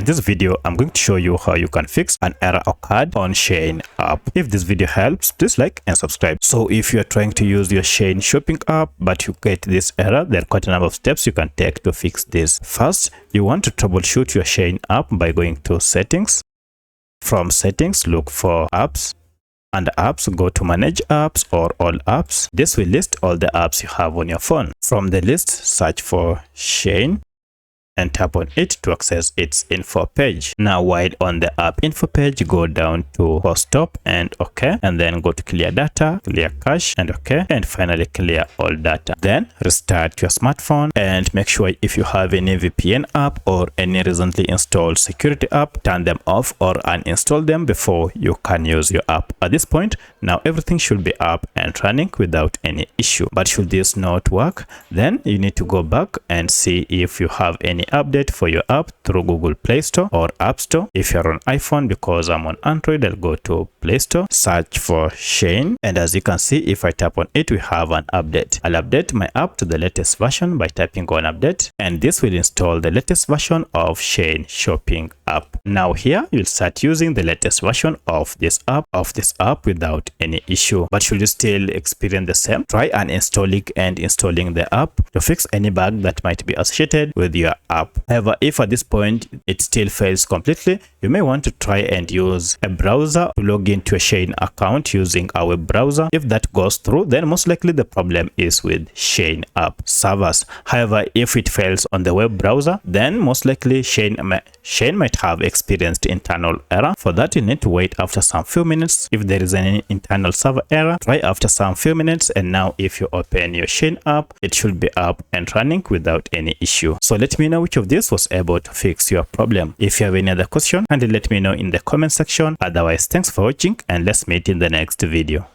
In this video, I'm going to show you how you can fix an error occurred on Shein app. If this video helps, please like and subscribe. So if you're trying to use your Shein shopping app, but you get this error, there are quite a number of steps you can take to fix this. First, you want to troubleshoot your Shein app by going to settings. From settings, look for apps. Under apps, go to manage apps or all apps. This will list all the apps you have on your phone. From the list, search for Shein and tap on it to access its info page. Now, while on the app info page, go down to post stop and OK, and then go to clear data, clear cache and OK, and finally clear all data. Then restart your smartphone and make sure if you have any VPN app or any recently installed security app, turn them off or uninstall them before you can use your app. At this point, now everything should be up and running without any issue. But should this not work, then you need to go back and see if you have any update for your app through Google Play Store or App Store. If you're on iPhone, because I'm on Android, I'll go to Play Store, search for Shein, and as you can see, if I tap on it, we have an update. I'll update my app to the latest version by tapping on update, and this will install the latest version of Shein shopping app. Now here you'll start using the latest version of this app without any issue. But should you still experience the same, try uninstalling and installing the app to fix any bug that might be associated with your app. However, if at this point it still fails completely, you may want to try and use a browser to log into a Shein account using a web browser. If that goes through, then most likely the problem is with Shein app servers. However, if it fails on the web browser, then most likely Shein might have experienced internal error. For that, you need to wait after some few minutes. If there is any internal server error, try after some few minutes, and now if you open your Shein app, it should be up and running without any issue. So let me know which of this was able to fix your problem. If you have any other question, kindly let me know in the comment section. Otherwise, thanks for watching and let's meet in the next video.